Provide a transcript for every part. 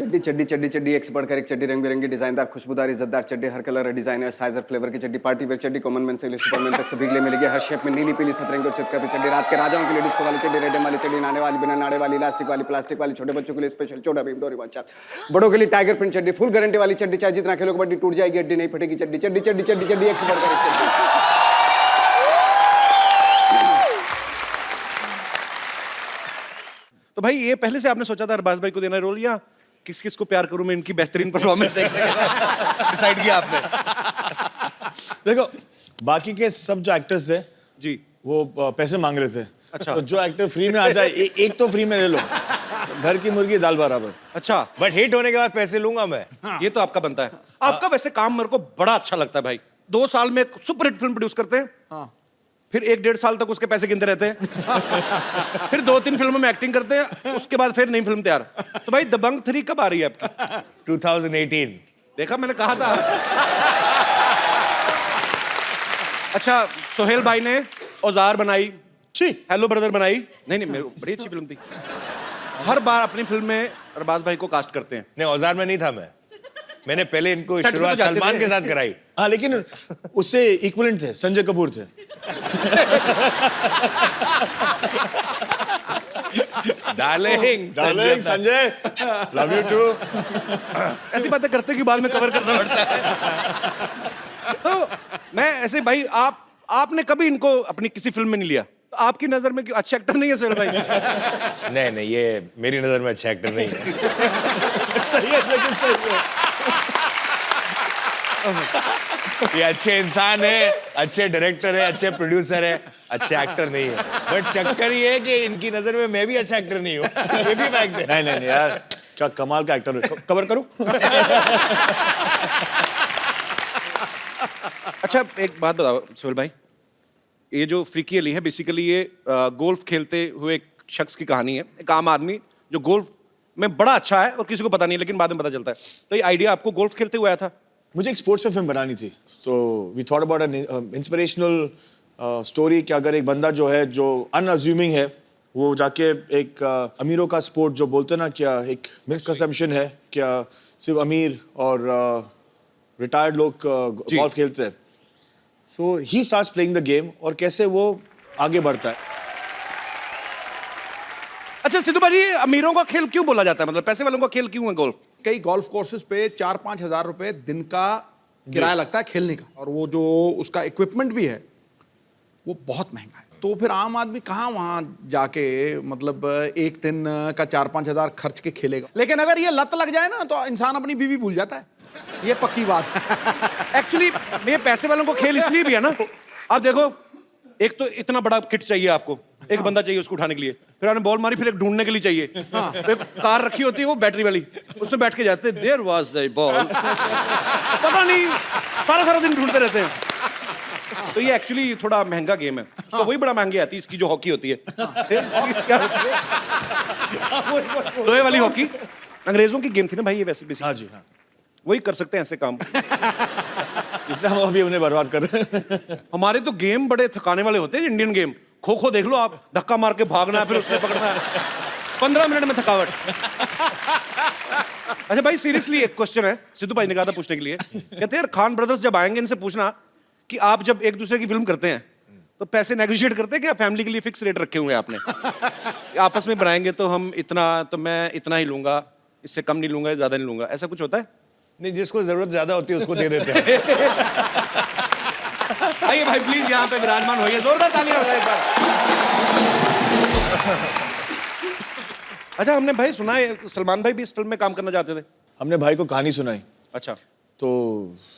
चड्डी चड्डी चड्डी चड्डी, एक से बढ़कर एक चड्डी, रंग बिरंगी डिजाइनदार खुशबूदार इज्जतदार चड्डी, हर कलर डिजाइनर साइज और फ्लेवर की चड्डी, पार्टी वेयर चड्डी, कॉमन मैन से सुपरमैन तक सभी के लिए मिलेगी हर शेप में, नीली पीली सतरंगी और चितकबरी चड्डी, रात के राजाओं की लेडीज को वाली चड्डी, रेडम वाली चड्डी, नाने वाली बिना नाड़े वाली, इलास्टिक वाली, प्लास्टिक वाली, छोटे बच्चों के लिए स्पेशल छोटा भीम डोरी बच्चा, बड़ों के लिए टाइगर प्रिंट चड्डी, फुल गारंटी वाली चड्डी, चाहे जितना खेलो कबड्डी टूट जाएगी हड्डी नहीं फटेगी चड्डी, चड्डी चड्डी चड्डी चड्डी, एक से बढ़कर एक चड्डी। तो भाई ये पहले से आपने सोचा था अरबाज भाई को देना रोल, या किस किस को प्यार करूं मैं इनकी बेहतरीन परफॉर्मेंस देखने के डिसाइड किया आपने? देखो बाकी के सब जो एक्टर्स थे जी वो पैसे मांग रहे थे। अच्छा। तो जो एक्टर फ्री में आ जाए एक तो फ्री में ले लो, घर की मुर्गी दाल बराबर। अच्छा, बट हिट होने के बाद पैसे लूंगा मैं। ये तो आपका बनता है। आपका वैसे काम मेरे को बड़ा अच्छा लगता है भाई। 2 साल में सुपर हिट फिल्म प्रोड्यूस करते हैं, फिर 1-1.5 साल तक उसके पैसे गिनते रहते हैं, फिर 2-3 फिल्मों में एक्टिंग करते हैं, उसके बाद फिर नई फिल्म तैयार। तो भाई दबंग 3 कब आ रही है आपकी? 2018। देखा, मैंने कहा था। अच्छा, सोहेल भाई ने औजार बनाई, हेलो ब्रदर बनाई, नहीं बड़ी अच्छी फिल्म थी। हर बार अपनी फिल्म में अरबाज भाई को कास्ट करते हैं। नहीं, औजार में नहीं था मैंने पहले इनको सेट पे तो शुरुआत जाते सलमान थे। के साथ कराई। हाँ लेकिन उससे इक्विवेलेंट थे, संजय कपूर थे। Darling Sanjay, love you too. ऐसी बातें करते कि बाद में कवर करना पड़ता है। तो मैं ऐसे भाई, आपने कभी इनको अपनी किसी फिल्म में नहीं लिया? तो आपकी नजर में क्यों अच्छे एक्टर नहीं है सोहेल भाई? नहीं, ये मेरी नजर में अच्छा एक्टर नहीं है। सही है, लेकिन सही है। ये अच्छे इंसान है, अच्छे डायरेक्टर है, अच्छे प्रोड्यूसर है, अच्छे एक्टर नहीं है। बट चक्कर ये है कि इनकी नजर में मैं भी अच्छा एक्टर नहीं हूँ। ये भी फैक्ट है। नहीं यार, क्या कमाल का एक्टर है। कवर करूं? अच्छा, एक बात बताओ सोहेल भाई, ये जो फ्रीकी अली है बेसिकली ये गोल्फ खेलते हुए एक शख्स की कहानी है। एक आम आदमी जो गोल्फ में बड़ा अच्छा है और किसी को पता नहीं है, लेकिन बाद में पता चलता है। तो ये आइडिया आपको गोल्फ खेलते हुए आया था? मुझे एक स्पोर्ट्स पे फिल्म बनानी थी, so we thought about an inspirational story कि अगर एक बंदा जो है जो अनअज्यूमिंग है, वो जाके एक अमीरों का स्पोर्ट जो बोलते हैं ना, क्या एक मिसकंसेप्शन है, क्या सिर्फ अमीर और रिटायर्ड लोग गोल्फ खेलते हैं। So he starts playing the game और कैसे वो आगे बढ़ता है। अच्छा सिद्धू भाजी, अमीरों का खेल क्यों बोला जाता है? मतलब पैसे वालों का खेल क्यों है गोल्फ? कई गोल्फ कोर्सेज पे 4-5 हजार रुपए दिन का किराया लगता है खेलने का, और वो जो उसका इक्विपमेंट भी है वो बहुत महंगा है। तो फिर आम आदमी कहाँ वहाँ जाके मतलब एक दिन का 4-5 हजार खर्च के खेलेगा। लेकिन अगर ये लत लग जाए ना तो इंसान अपनी बीवी भूल जाता है, ये पक्की बात है। एक्चुअली ये पैसे वालों को खेल इसलिए भी है ना, आप देखो, एक तो इतना बड़ा किट चाहिए आपको, एक बंदा चाहिए उसको उठाने के लिए, फिर आपने बॉल मारी, फिर एक ढूंढने के लिए चाहिए। तो एक कार रखी होती है वो बैटरी वाली, उसमें बैठ के जाते हैं, देयर वाज द बॉल, पता नहीं सारा दिन ढूंढते रहते हैं। तो ये एक्चुअली थोड़ा महंगा गेम है। तो वही बड़ा महंगी आती है इसकी जो हॉकी होती है। क्या होती है? लोहे वाली हॉकी अंग्रेजों की गेम थी ना भाई ये, वैसे भी। हाँ जी, हाँ। वही कर सकते हैं ऐसे काम। इसलिए हम अभी उन्हें बर्बाद कर रहे हैं। हमारे तो गेम बड़े थकाने वाले होते हैं इंडियन गेम। खो खो देख लो आप, धक्का मार के भागना है, फिर उसने पकड़ना है, 15 मिनट में थकावट। अच्छा भाई सीरियसली एक क्वेश्चन है, सिद्धू भाई ने कहा था पूछने के लिए। कहते हैं यार खान ब्रदर्स जब आएंगे इनसे पूछना कि आप जब एक दूसरे की फिल्म करते हैं तो पैसे नेगोशिएट करते हैं क्या? फैमिली के लिए फिक्स रेट रखे हुए हैं आपने? आपस में बनाएंगे तो हम इतना, तो मैं इतना ही लूंगा, इससे कम नहीं लूंगा, ज्यादा नहीं लूंगा, ऐसा कुछ होता है? नहीं, जिसको जरूरत ज्यादा होती है उसको दे देते हैं। आइए भाई प्लीज यहाँ पे विराजमान होइए, जोरदार तालियां हो जाए एक बार। अच्छा हमने भाई सुना है सलमान भाई भी इस फिल्म में काम करना चाहते थे? हमने भाई को कहानी सुनाई, अच्छा, तो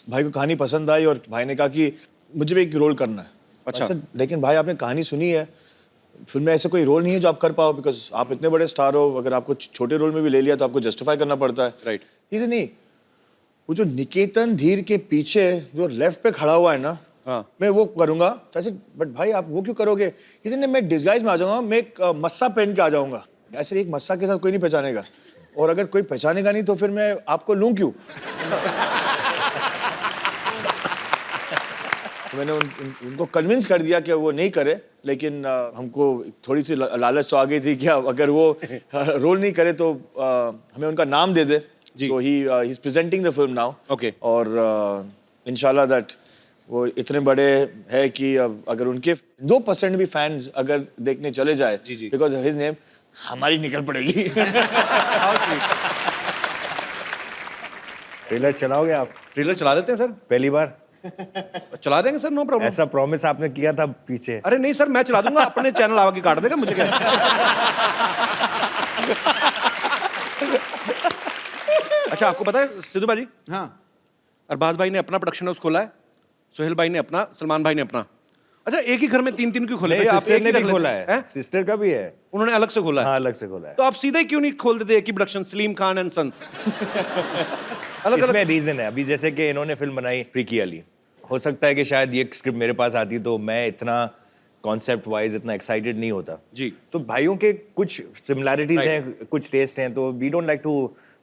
भाई को कहानी पसंद आई और भाई ने कहा कि मुझे भी एक रोल करना है। अच्छा। लेकिन भाई आपने कहानी सुनी है, फिल्म में ऐसा कोई रोल नहीं है जो आप कर पाओ, बिकॉज आप इतने बड़े स्टार हो, अगर आपको छोटे रोल में भी ले लिया तो आपको जस्टिफाई करना पड़ता है। राइट। इसे नहीं, वो जो निकेतन धीर के पीछे जो लेफ्ट पे खड़ा हुआ है ना, हाँ। मैं वो करूंगा। तो ऐसे, बट भाई आप वो क्यों करोगे? इसे नहीं, मैं डिस्गाइज में आ जाऊंगा, मैं एक मस्सा पहन के आ जाऊंगा। ऐसे एक मस्सा के साथ कोई नहीं पहचानेगा, और अगर कोई पहचानेगा नहीं तो फिर मैं आपको लूं क्यों? तो मैंने उनको कन्विंस कर दिया कि वो नहीं करे, लेकिन हमको थोड़ी सी लालच तो आ गई थी कि अगर वो रोल नहीं करे तो हमें उनका नाम दे दे. So he's presenting the film now. Okay. और इंशाल्लाह दैट वो इतने बड़े है कि अगर उनके 2% भी फैंस अगर देखने चले जाए बिकॉज हिज नेम, हमारी निकल पड़ेगी. ट्रेलर चलाओगे आप? ट्रेलर चला देते हैं सर, पहली बार चला देंगे सर, नो प्रॉब्लम. ऐसा प्रॉमिस आपने किया था पीछे. अरे नहीं सर, मैं चला दूंगा, अपने चैनल आगे काट देगा, मुझे क्या. अच्छा, आपको पता है सिद्धू भाजी, हाँ, अरबाज भाई ने अपना प्रोडक्शन हाउस खोला है, सोहेल भाई ने अपना, सलमान भाई ने अपना. अच्छा, एक ही घर में 3-3 क्यों खोले? आप सिस्टर एक ने ही भी रख लेते खोला हैं? है, सिस्टर का भी है. उन्होंने अलग से खोला है. हाँ, अलग से खोला है. तो आप सीधे क्यों नहीं खोल देते एक ही production, Salim Khan and sons? अलग इसमें अलग. रीजन है. अभी जैसे कि इन्होंने फिल्म बनाई फ्रीकी अली, हो सकता है कि शायद ये स्क्रिप्ट मेरे पास आती तो मैं इतना कॉन्सेप्ट वाइज इतना एक्साइटेड नहीं होता जी. तो भाइयों के कुछ सिमिलैरिटीज हैं, कुछ टेस्ट हैं, तो we don't like to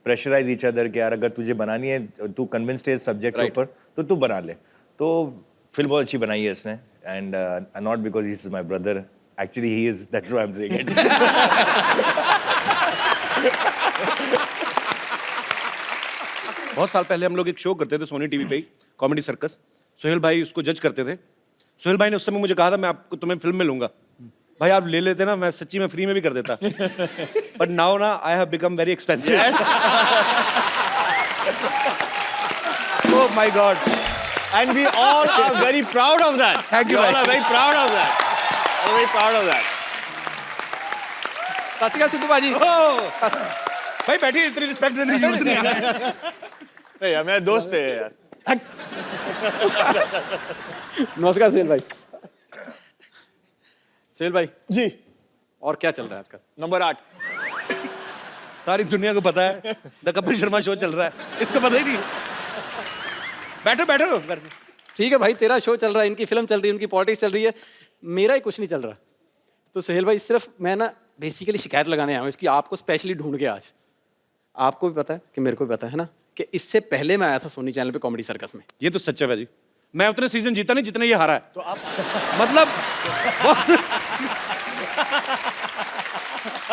pressurise each other कि यार अगर तुझे बनानी है, तू कन्विंस्ड है इस सब्जेक्ट के ऊपर, तो तू बना ले. तो फिल्म बहुत अच्छी बनाई है इसने, and not because he is my brother, actually he is, that's why I am saying it. बहुत साल पहले हम लोग एक शो करते थे सोनी टीवी पे ही, कॉमेडी सर्कस. सोहेल भाई उसको जज करते थे. सोहेल भाई ने उस समय मुझे कहा था मैं आपको तुम्हें फिल्म में लूंगा. भाई आप ले लेते ना, मैं सच्ची में फ्री में भी कर देता. बट नाउ ना I have become very expensive. Oh my God. And we all are very proud of that. Thank you, We all bhai. are very proud of that. We're very proud of that. Sidhu भाजी. भाई बैठिए, इतनी respect देने की जरूरत नहीं है. नहीं यार, मेरे दोस्त है यार. नमस्कार सोहेल भाई. सोहेल भाई, जी. और क्या चल रहा है आजकल? नंबर 8. सारी दुनिया को पता है द कपिल शर्मा शो चल रहा है, इसको पता ही नहीं. बैठो बैठो. ठीक है भाई, तेरा शो चल रहा है, इनकी फिल्म चल रही है, उनकी पॉलिटिक्स चल रही है, मेरा ही कुछ नहीं चल रहा. तो सोहेल भाई, सिर्फ मैं ना बेसिकली शिकायत लगाने आया हूँ इसकी, आपको स्पेशली ढूंढ के आज. आपको भी पता है कि मेरे को भी पता है ना कि इससे पहले मैं आया था सोनी चैनल पे कॉमेडी सर्कस में. ये तो सच है भाजी, मैं उतने सीजन जीता नहीं जितने ये हारा है. तो आप मतलब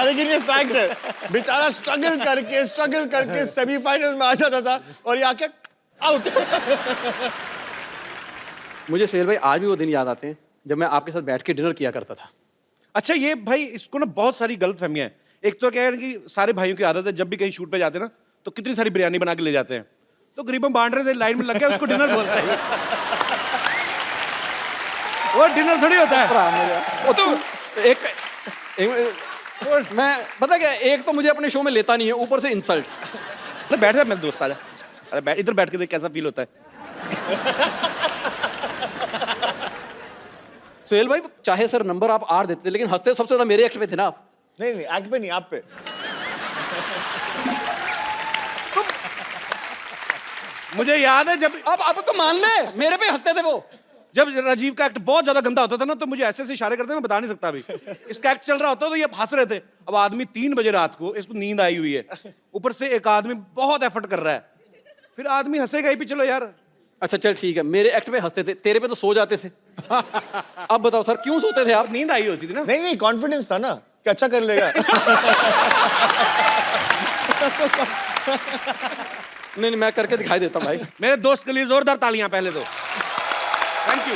लेकिन ये फैक्ट है, बेचारा स्ट्रगल करके सेमीफाइनल में आ जाता था और ये आके आउट. मुझे सोहेल भाई आज भी वो दिन याद आते हैं जब मैं आपके साथ बैठ के डिनर किया करता था. अच्छा, ये भाई इसको ना बहुत सारी गलत फहमियां हैं. एक तो क्या है कि सारे भाइयों की आदत है, जब भी कहीं शूट पे जाते हैं ना तो कितनी सारी बिरयानी बना के ले जाते हैं. तो गरीबों बांट रहे थे, लाइन में लग गया, उसको डिनर बोलता है. वो डिनर थोड़ी होता है. वो तो एक मैं पता क्या, एक तो मुझे अपने शो में लेता नहीं है, ऊपर से इंसल्ट. अरे बैठ जा, मेरे दोस्त आ जा. अरे बैठ, इधर बैठ के देख कैसा फील होता है. सोहेल भाई, चाहे सर नंबर आप 8 देते थे, लेकिन हंसते सबसे ज्यादा मेरे एक्ट पे थे ना आप. नहीं एक्ट पे नहीं, आप पे. मुझे याद है जब अब तो मान ले, मेरे पे हंसते थे वो. जब राजीव का एक्ट बहुत ज्यादा गंदा होता था ना, तो मुझे ऐसे ऐसे इशारे करते, मैं बता नहीं सकता अभी. इसका एक्ट चल रहा होता तो ये हंस रहे थे. अब आदमी 3 बजे रात को, इसको नींद आई हुई है, ऊपर से एक आदमी बहुत एफर्ट कर रहा है, फिर आदमी हंसेगा ही भी. चलो यार. अच्छा चल ठीक है, मेरे एक्ट पे हंसते थे, तेरे पे तो सो जाते थे. अब बताओ सर, क्यों सोते थे आप? नींद आई होती थी ना. नहीं कॉन्फिडेंस था ना कि अच्छा कर लेगा. नहीं, मैं करके दिखाई देता भाई. मेरे दोस्त के लिए जोरदार तालियां पहले तो. Thank you.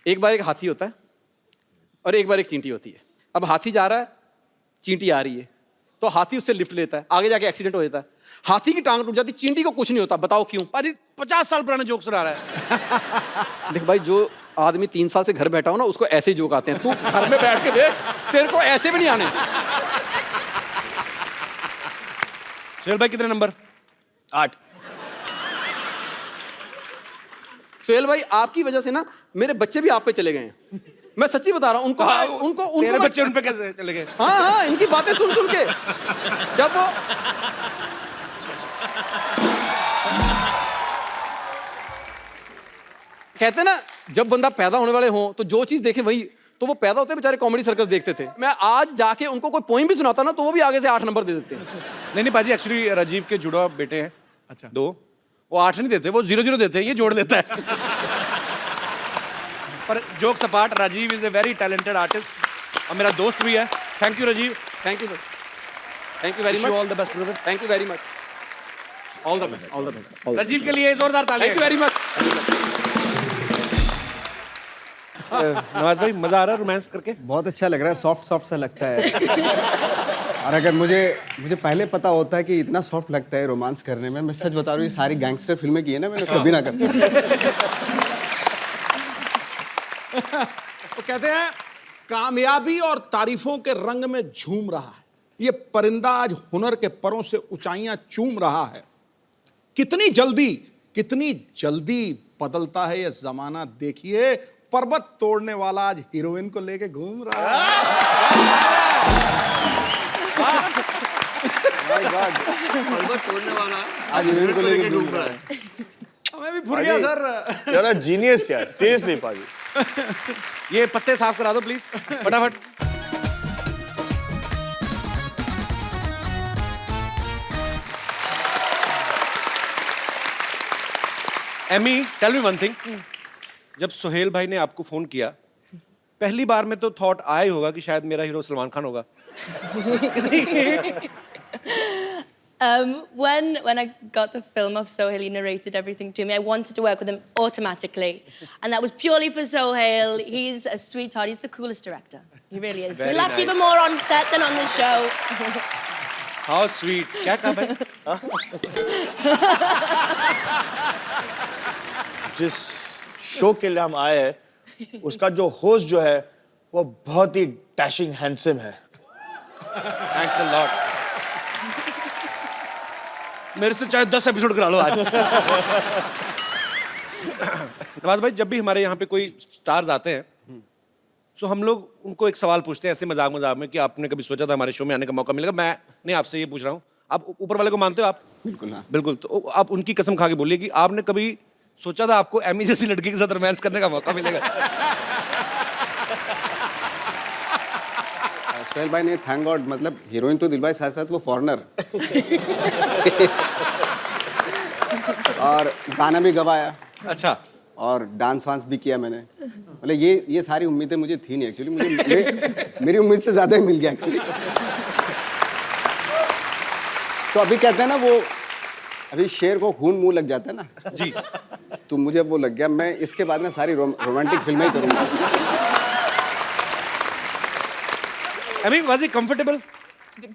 एक बार एक हाथी होता है और एक बार एक चींटी होती है. अब हाथी जा रहा है, चींटी आ रही है, तो हाथी उससे लिफ्ट लेता है, आगे जाके एक्सीडेंट हो जाता है, हाथी की टांग टूट जाती, चींटी को कुछ नहीं होता. बताओ क्यों? 50 साल पुराने जोक सुना रहा है. देख भाई, जो आदमी 3 साल से घर बैठा हो ना, उसको ऐसे ही जोक आते हैं. तू घर में बैठ के देख, तेरे को ऐसे भी नहीं आने. सोहेल भाई कितने नंबर? 8. सोहेल भाई, आपकी वजह से ना मेरे बच्चे भी आप पे चले गए हैं. मैं सच्ची बता रहा हूँ. उनको तेरे बच्चे उन पे कैसे चले गए? हाँ, इनकी बातें सुन सुन के. जब वो कहते ना, जब बंदा पैदा होने वाले हो तो जो चीज देखे वही, तो वो पैदा होते बेचारे कॉमेडी सर्कस देखते थे. मैं आज जाके उनको कोई पोइम भी सुनाता ना, तो वो भी आगे से 8 नंबर दे देते हैं. नहीं बाजी, एक्चुअली राजीव के जुड़वा बेटे हैं. अच्छा. 2. वो 8 नहीं देते, वो 0-0 देते हैं, ये जोड़ देता है. पर jokes apart, Rajiv is a very talented artist और मेरा दोस्त भी है. Thank you Rajiv. Thank you sir. Thank you very much. All the best brother. Thank you very much. All the best. All the best. Rajiv के लिए जोरदार तालियां. Thank you very much. Nawaz भाई मजा आ रहा है रोमांस करके? बहुत अच्छा लग रहा है, सॉफ्ट सॉफ्ट सा लगता है. और अगर मुझे पहले पता होता है कि इतना सॉफ्ट लगता है रोमांस करने में, मैं सच बता रहा हूँ, ये सारी गैंगस्टर फिल्में की है ना मैंने, कभी ना करता. तो कहते हैं कामयाबी और तारीफों के रंग में झूम रहा है ये परिंदा, आज हुनर के परों से ऊंचाइयां चूम रहा है. कितनी जल्दी बदलता है ये जमाना, देखिए पर्वत तोड़ने वाला आज हीरोइन को लेके घूम रहा है. पर्वत तोड़ने वाला आज हीरोइन को लेके घूम रहा है. मैं भी भूल गया सर. You're a genius यार, seriously पाजी. ये पत्ते साफ करा दो प्लीज फटाफट. Amy, tell me one thing. जब सोहेल भाई ने आपको फोन किया, पहली बार में तो थॉट आया ही होगा कि शायद मेरा हीरो सलमान खान होगा. When I got the film of Sohail, he narrated everything to me. I wanted to work with him automatically, and that was purely for Sohail. He's a sweetheart. He's the coolest director. He really is. Very We laughed nice. even more on set than on the show. How sweet. क्या कहा भाई? जिस show के लिए हम आए हैं उसका जो होस्ट जो है वो बहुत ही डैशिंग हैंडसम है. Thanks a lot. मेरे से चाहे 10 एपिसोड करा लो आज. नवाज भाई, जब भी हमारे यहाँ पे कोई स्टार्स आते हैं तो हम लोग उनको एक सवाल पूछते हैं ऐसे मजाक में कि आपने कभी सोचा था हमारे शो में आने का मौका मिलेगा. मैं नहीं आपसे ये पूछ रहा हूँ, आप ऊपर वाले को मानते हो? आप बिल्कुल. हाँ, बिल्कुल. तो आप उनकी कसम खा के बोलिए कि आपने कभी सोचा था आपको एमी जैसी लड़की के साथ रोमांस करने का मौका मिलेगा? सोहेल भाई ने थैंक गॉड, मतलब हीरोइन तो दिलवाई, साथ साथ वो फॉरेनर. और गाना भी गवाया अच्छा. और डांस वांस भी किया मैंने. मतलब ये सारी उम्मीदें मुझे थी नहीं एक्चुअली. मेरी उम्मीद से ज्यादा ही मिल गया एक्चुअली. तो अभी कहते हैं ना वो, अभी शेर को खून मुंह लग जाता है ना जी. तो मुझे वो लग गया. मैं इसके बाद ना सारी रोमांटिक फिल्में ही करूंगा. Amy, was he comfortable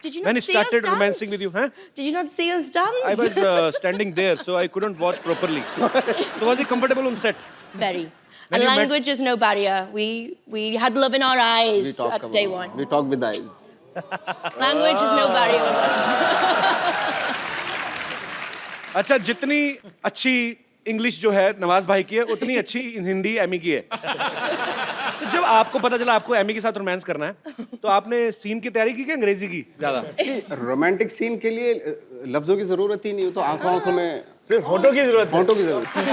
Did you not when he see us started dance? romancing with you? Huh? Did you not see us dance? I was standing there, so I couldn't watch properly. So was he comfortable on set? Very. When And you met- language is no barrier. We had love in our eyes at day one. We talk with eyes. Language is no barrier with us. अच्छा, जितनी अच्छी English जो है नवाज भाई की है, उतनी अच्छी हिंदी एमी की है. तो जब आपको पता चला आपको एमी के साथ रोमांस करना है, तो आपने सीन की तैयारी की कि अंग्रेजी की ज्यादा? रोमांटिक सीन के लिए लफ्जों की जरूरत ही नहीं हो, तो आंखों में सिर्फ होठों की जरूरत है. होंठों की जरूरत है.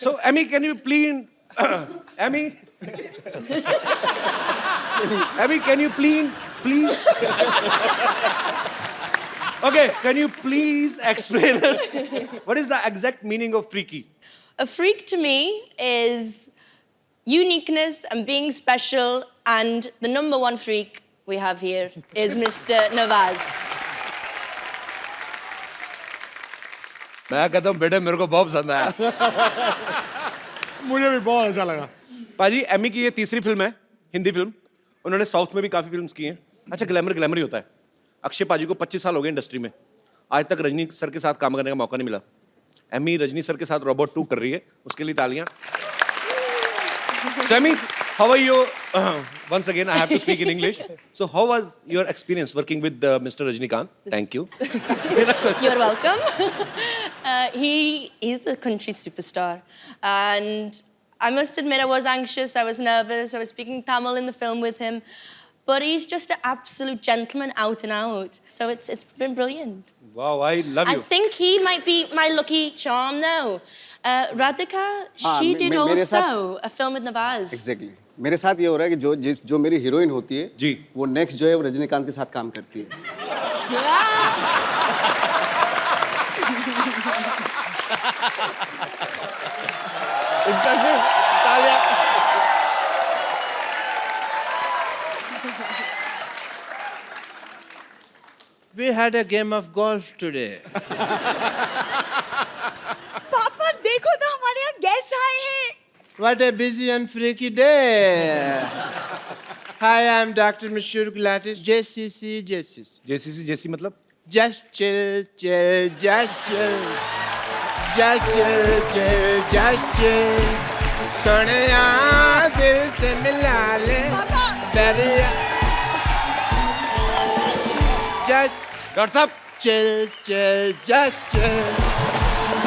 So Emmy, can you please, Emmy, Emmy, can you please? Okay, can you please explain us what is the exact meaning of freaky? A freak to me is uniqueness and being special, and the number one freak we have here is Mr. Nawaz. मैं कहता हूँ बेटे मेरे को बहुत पसंद आया. मुझे भी बहुत अच्छा लगा. पाजी, एमी की ये तीसरी फिल्म है, हिंदी फिल्म. उन्होंने साउथ में भी काफी फिल्म्स की हैं. अच्छा, ग्लैमर ही होता है. अक्षय पाजी को 25 साल हो गए इंडस्ट्री में, आज तक रजनी सर के साथ काम करने का मौका नहीं मिला. एमी रजनी सर के साथ रोबोट 2 कर रही है, उसके लिए तालियां. So, Emmy, how are you? Once again, I have to speak in English. So, how was your experience working with Mr. Rajnikant? Thank you. You're welcome. He's the country superstar, and I must admit I was anxious, I was nervous, I was speaking Tamil in the film with him, but he's just an absolute gentleman out and out. So it's been brilliant. Wow, I love I you. think he might be my lucky charm though. Radhika, she did मेरे also साथ- a film with Nawaz. Exactly मेरे साथ ये हो रहा है कि जो मेरी हीरोइन होती है जी, वो नेक्स्ट जो है वो रजनीकांत के साथ काम करती है. इसका सिर्फ तालियां। We had a game of golf today. पापा देखो तो हमारे यहाँ गेस्ट आए हैं। What a busy and freaky day. Hi, I'm Dr. Mashur Gulatis, JCC. जेसी मतलब Just chill, chill, just chill. Just chill, chill, just chill. Sonia दिल से मिला ले दरिया. Just डॉक्टर साहब chill, chill, just chill.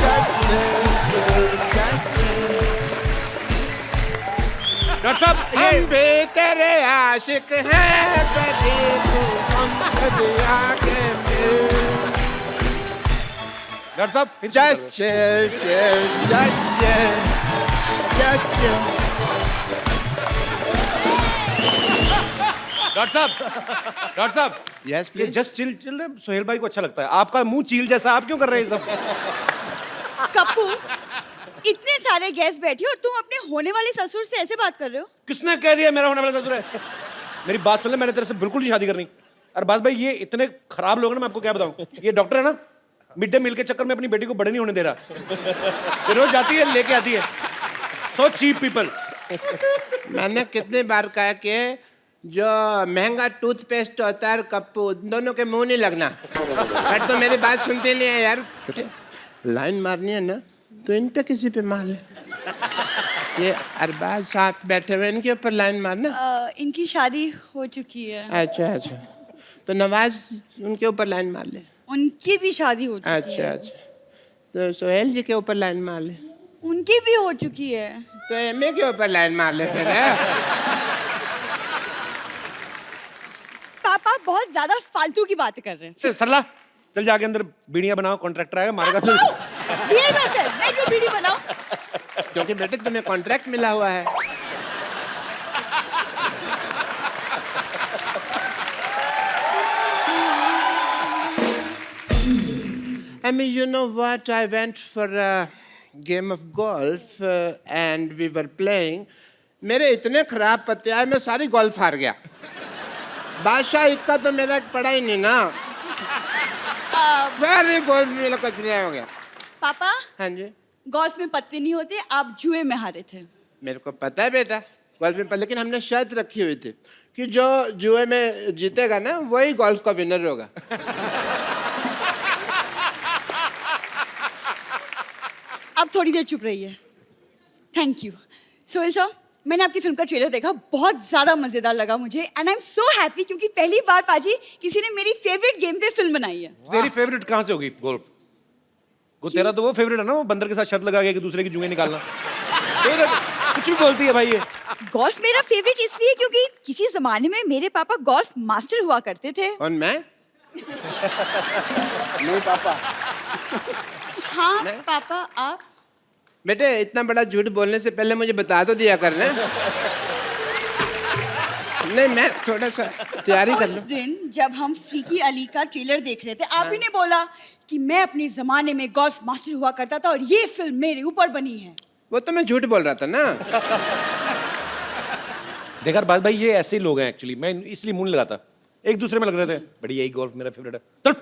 Just chill, chill, just chill. Doctor साहब हम भी तेरे आशिक हैं कभी तू हम कभी आके मिल. डॉक्टर साहब फिर Just chill, chill, just chill, just chill. Doctor साहब Yes, ये please. Just chill chill Sohail भाई को अच्छा लगता है, आपका मुंह चील जैसा, आप क्यों कर रहे हैं ये सब? कप्पू, इतने सारे गेस्ट बैठे और तुम अपने होने वाले ससुर से ऐसे बात कर रहे हो? किसने कह दिया मेरा होने वाला ससुर है? मेरी बात सुन ले, मैंने तेरे से बिल्कुल नहीं शादी करनी। अरबाज भाई ये इतने खराब लोग हैं ना, मैं आपको क्या बताऊं। ये डॉक्टर है ना, मिड डे मील के चक्कर में अपनी बेटी को बड़े नहीं होने दे रहा। ये रोज जाती है लेके आती है। So cheap people. मैंने कितने बार कहा कि जो महंगा टूथपेस्ट होता है कप्पू दोनों के मुंह नहीं लगना, बट तो मेरी बात सुनते नहीं है यार। लाइन मारनी है ना तो इन पे किसी पे मार ले। ये अरबाज साहब बैठे हुए इनके ऊपर लाइन मारना। इनकी शादी हो चुकी है। अच्छा अच्छा, तो नवाज उनके ऊपर लाइन मार ले। उनकी भी शादी हो चुकी अच्छा है। अच्छा, तो सोहेल जी के ऊपर लाइन मार ले। उनकी भी हो चुकी है। तो एमए के ऊपर लाइन मार ले फिर। पापा बहुत ज्यादा फालतू की बातें कर रहे हैं। सरला चल जाके अंदर बीड़ियां बनाओ, कॉन्ट्रैक्टर आएगा मारेगा। बीड़ी कैसे? मैं क्यों बीड़ी बनाऊं? क्योंकि बेटे तुम्हें कॉन्ट्रैक्ट मिला हुआ है। I mean, you know what? I went for a game of golf and we were playing. मेरे इतने खराब पत्ते आए, मैं सारी गोल्फ हार गया। बादशाह इक्का तो मेरा पड़ा ही नहीं ना। सारी गोल्फ में मेरा कचरा हो गया। पापा, हाँ जी, गोल्फ में पत्ते नहीं होते, आप जुए में हारे थे। मेरे को पता है बेटा गोल्फ में, लेकिन हमने शर्त रखी हुई थी कि जो जुए में जीतेगा ना वही गोल्फ का विनर होगा। अब थोड़ी देर चुप रहिए। Thank you. सोहेल साहब, मैंने आपकी फिल्म का ट्रेलर देखा, बहुत ज्यादा मजेदार लगा मुझे and I am so happy क्योंकि पहली बार पाजी किसी ने मेरी फेवरेट गेम पे फिल्म बनाई है। तेरी फेवरेट कहाँ से होगी गोल्फ? वो तेरा तो वो फेवरेट है ना, वो बंदर के साथ शर्त लगा के एक दूसरे की जुएं निकालना। कुछ भी बोलती है भाई ये। गोल्फ मेरा फेवरेट इसलिए क्योंकि किसी जमाने में मेरे पापा गोल्फ मास्टर हुआ करते थे। और मैं? नहीं पापा। हाँ पापा, आप? बेटे इतना बड़ा झूठ बोलने से पहले मुझे बता तो दिया करना। नहीं, मैं थोड़ा सा तैयारी कर उस लूं। दिन जब हम फ्रीकी अली का ट्रेलर देख रहे थे, आप ही ने बोला कि मैं अपने जमाने में गोल्फ मास्टर हुआ करता था और ये फिल्म मेरे ऊपर बनी है। वो तो मैं झूठ बोल रहा था ना। देखा बात भाई, ये ऐसे ही लोग हैं एक्चुअली, मैं इसलिए मुंह नहीं लगाता। एक दूसरे में लग रहे थे बड़ी, यही गोल्फ मेरा फेवरेट है। चल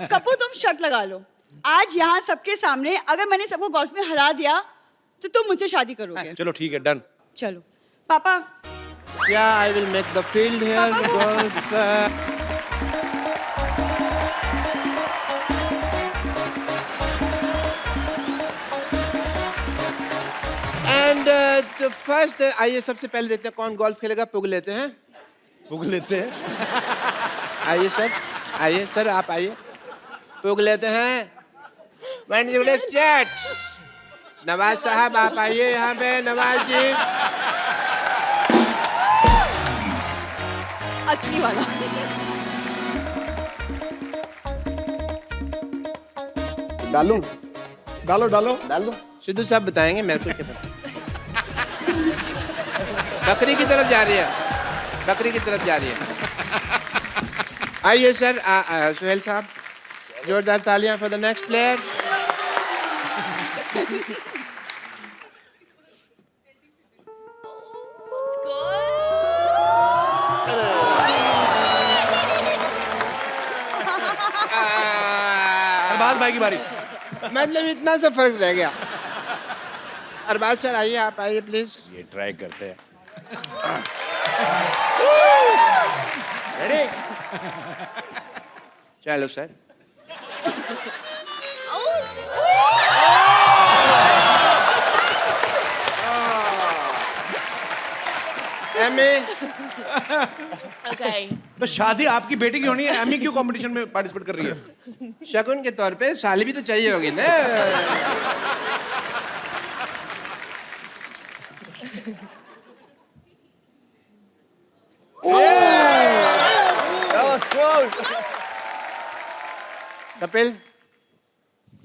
कपूर, तुम शर्त लगा लो, आज यहाँ सबके सामने अगर मैंने सबको गोल्फ में हरा दिया तो तुम मुझसे शादी करोगे। चलो ठीक है, डन। चलो पापा। Yeah, I will make the field here. Golf. And तो first आइए सबसे पहले देखते हैं कौन गोल्फ खेलेगा। पुग लेते हैं। पुग लेते हैं। आइए सर, आइए सर, आप आइए। पुग लेते हैं। वन जुड़े चैट। नवाज साहब आप आइए यहाँ पे। नवाज जी असली वाला। डालूं? डालो डालो। डाल दो। सिद्धू साहब बताएंगे, मेरे को क्या पता। बकरी की तरफ जा रही है, बकरी की तरफ जा रही है। आइए सर, सोहेल साहब, जोरदार तालियां for the next player. Arbaaz भाई की बारी। मतलब इतना सा फर्क रह गया। अरबाज सर आइए, आप आइए प्लीज। ये ट्राई करते हैं। चलो सर। Amy, Okay. तो शादी आपकी बेटी की होनी है, एमी क्यों कंपटीशन में पार्टिसिपेट कर रही है? शगुन के तौर पे साली भी तो चाहिए होगी ना। That was close. कपिल,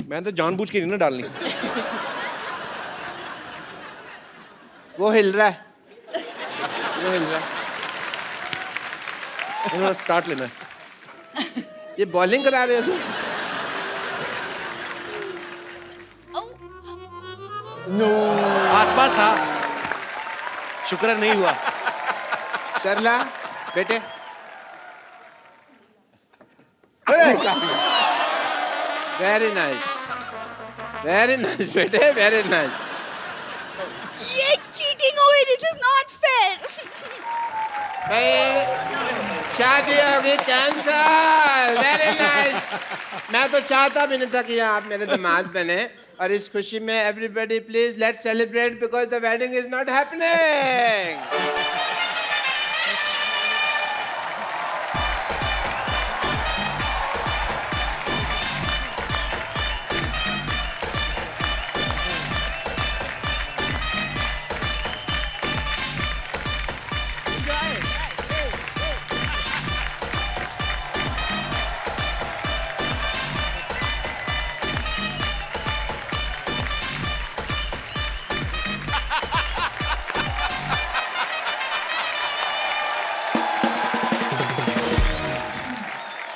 मैं तो जानबूझ के नहीं ना डालनी। वो हिल रहा है, वो हिल रहा है। स्टार्ट लेना है। ये बॉलिंग करा रहे हो? आसपास था, शुक्र है नहीं हुआ। सरला बेटे, वेरी नाइस, वेरी नाइस बेटे, वेरी नाइस। ये चीटिंग हुई, दिस इज नॉट फेयर। शादी होगी कैंसल। Very nice. मैं तो चाहता भी नहीं था कि आप मेरे दामाद बने, और इस खुशी में everybody please let's celebrate because the wedding is not happening.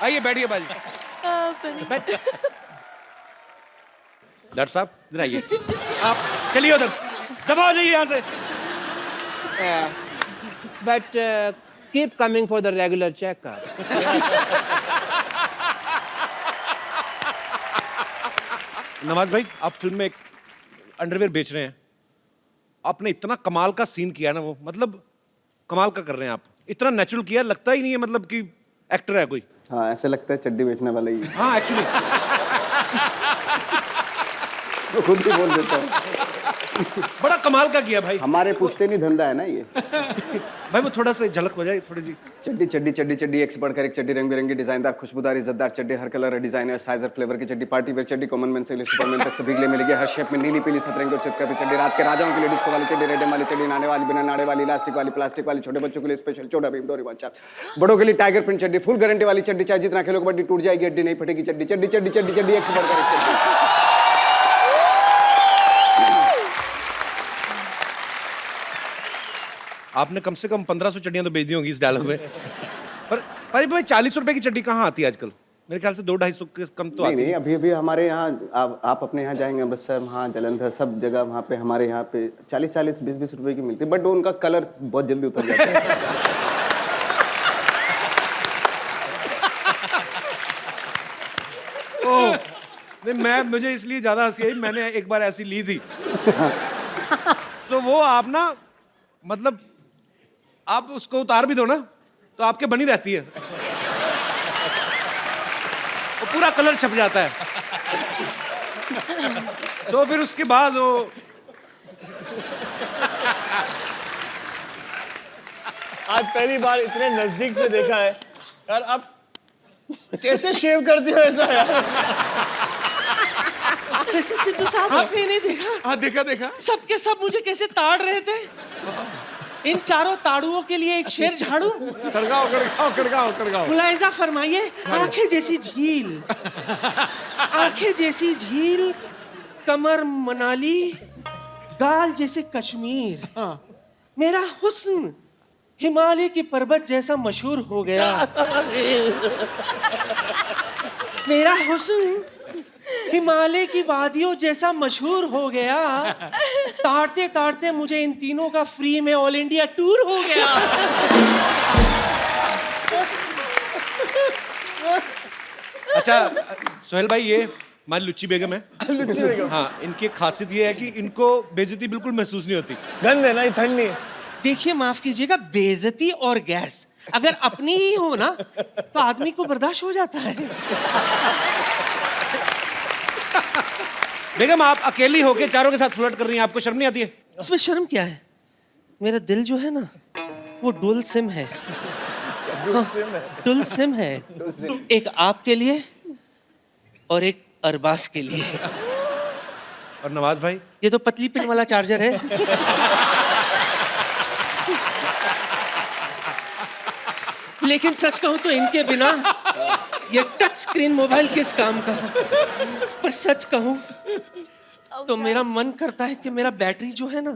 आइए बैठिए बाजी। डॉक्टर साहब इधर आइए। आप चलिए उधर, दबाओ जाइए यहाँ से। But keep coming for the regular checkup. Nawaz भाई, आप फिल्म में एक अंडरवेयर बेच रहे हैं। आपने इतना कमाल का सीन किया ना, वो मतलब कमाल का कर रहे हैं आप। इतना नेचुरल किया, लगता ही नहीं है मतलब कि एक्टर है कोई। हाँ, ऐसे लगता है चड्डी बेचने वाला ही है। हाँ एक्चुअली तो खुद भी बोल देता हूँ। बड़ा कमाल का किया भाई। हमारे पूछते नहीं धंधा है ना ये। भाई वो थोड़ा सा झलक हो जाए थोड़ी सी। चड्डी चड्डी चड्डी चड्डी, एक से बढ़कर एक चड्डी, रंग बिरंगी, डिजाइनदार, खुशबूदार, इज्जतदार चड्डी, हर कलर, डिजाइनर, साइज और फ्लेवर की चड्डी, पार्टी वेयर चड्डी, कॉमन मैन से सुपरमैन तक सभी के लिए मिलेगी। हर शेप में नीली पीली सतरंगी और चितकबरी चड्डी, रात के राजाओं के लिए डिस्को वाली चड्डी, रेडम वाली चड्डी, नाने वाली, बिना नाड़े वाली, इलास्टिक वाली, प्लास्टिक वाली, छोटे बच्चों के लिए स्पेशल छोटा भीम डोरेमोन चाप, बड़ों के लिए टाइगर प्रिंट चड्डी, फुल गारंटी वाली चड्डी, चाहे जितना खेलो कबड्डी टूट जाएगी हड्डी नहीं फटेगी चड्डी, चड्डी चड्डी चड्डी चड्डी, एक से बढ़कर एक चड्डी। आपने कम से कम 1500 चड्डियां तो बेच दी होंगी इस डायलॉग में। पर भाई 40 रुपए की चड्डी कहाँ आती है आजकल? मेरे ख्याल से 200-250 के कम तो आती नहीं, अभी हमारे यहाँ आप अपने यहाँ जाएंगे अमृतसर, वहाँ जलंधर, सब जगह वहाँ पे हमारे यहाँ पे 40-40, 20-20 रुपए की मिलती है, बट उनका कलर बहुत जल्दी उतर जाता है। ओह, नहीं मुझे इसलिए ज्यादा हंसी आई, मैंने एक बार ऐसी ली थी। तो वो आप ना मतलब आप उसको उतार भी दो ना तो आपके बनी रहती है, वो पूरा कलर छप जाता है। तो फिर उसके बाद वो आज पहली बार इतने नजदीक से देखा है यार। आप कैसे शेव करते हो ऐसा यार? वैसे सिद्धू साहब आपने नहीं देखा? हाँ देखा देखा। सबके सब मुझे कैसे ताड़ रहे थे। इन चारों ताड़ुओं के लिए एक शेर झाड़ू। खड़गाओ खड़गाओ खड़गाओ खड़गाओ। मुलायजा फरमाइए। आंखें जैसी झील, आंखें जैसी झील, कमर मनाली, गाल जैसे कश्मीर। मेरा हुस्न हिमालय की पर्वत जैसा मशहूर हो गया। मेरा हुस्न हिमालय की वादियों जैसा मशहूर हो गया। ताड़ते ताड़ते मुझे इन तीनों का फ्री में ऑल इंडिया टूर हो गया। अच्छा सोहेल भाई, ये हमारी लुच्ची बेगम है। लुच्ची बेगम, हाँ, इनकी एक खासियत ये है कि इनको बेइज्जती बिल्कुल महसूस नहीं होती। गंद है ना, ये ठंड नहीं है। देखिए माफ कीजिएगा, बेइज्जती और गैस अगर अपनी ही हो ना तो आदमी को बर्दाश्त हो जाता है। बेगम, आप अकेली होके चारों के साथ फ्लर्ट कर रही हैं, आपको शर्म नहीं आती है? इसमें शर्म क्या है? मेरा दिल जो है ना वो डुअल सिम है। डुअल सिम है, एक आपके लिए और एक अरबाज के लिए। और नवाज भाई? ये तो पतली पिन वाला चार्जर है। लेकिन सच कहूं तो इनके बिना ये टच स्क्रीन मोबाइल किस काम का। पर सच कहूं तो मेरा मन करता है कि मेरा बैटरी जो है ना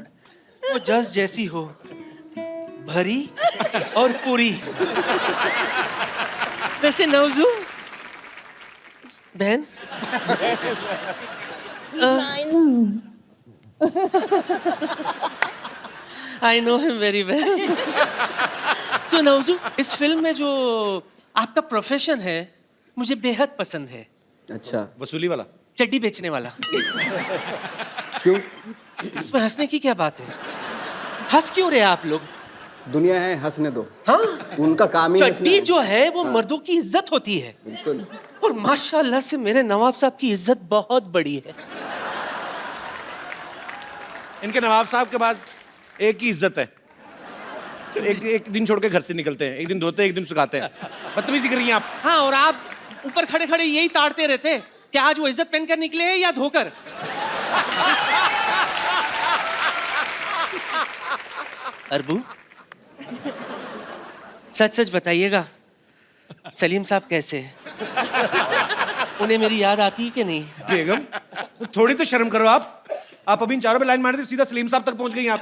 वो जस जैसी हो, भरी और पूरी। वैसे नवजू बहन, I know him very well. So Navju, इस फिल्म में जो आपका प्रोफेशन है मुझे बेहद पसंद है। अच्छा, वसूली वाला? चड्डी बेचने वाला। क्यों? इसमें हंसने की क्या बात है? हंस क्यों रहे आप लोग? दुनिया है, हंसने दो। हाँ, उनका काम ही हंसना चड्डी है। जो है वो मर्दों की इज्जत होती है। बिल्कुल। और माशाल्लाह से मेरे नवाब साहब की इज्जत बहुत बड़ी है। इनके नवाब साहब के पास एक ही इज्जत है, एक दिन छोड़ के घर से निकलते हैं, एक दिन धोते हैं, एक दिन सुखाते हैं। बदतमीजी कर रही हैं आप। हाँ, और आप ऊपर खड़े खड़े यही ताड़ते रहते हैं कि आज वो इज्जत पहनकर निकले हैं या धोकर। अरबू, सच सच बताइएगा, सलीम साहब कैसे हैं? उन्हें मेरी याद आती है कि नहीं? बेगम, थोड़ी तो शर्म करो आप अभी इन चारों पे लाइन मार दी, सीधा सलीम साहब तक पहुंच गई आप।